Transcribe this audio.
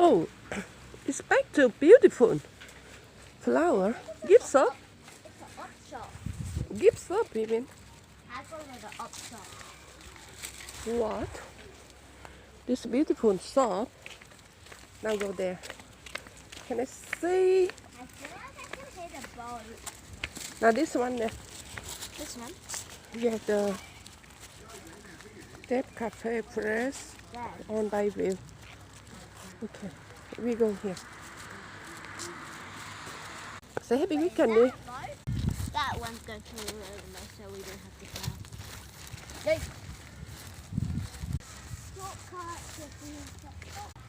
Oh, it's back to beautiful flower. Gift shop. It's an op shop. Gift shop even. I go to the op shop. What? This beautiful shop. Now go there. Can I see? I feel like I can hit a ball. Now this one there. This one? Yeah, the Step Cafe Press There. on Bayview. Okay, we go here. Say happy weekend, đi. That one's going to be really nice, so we don't have to go. Hey. Shortcut to the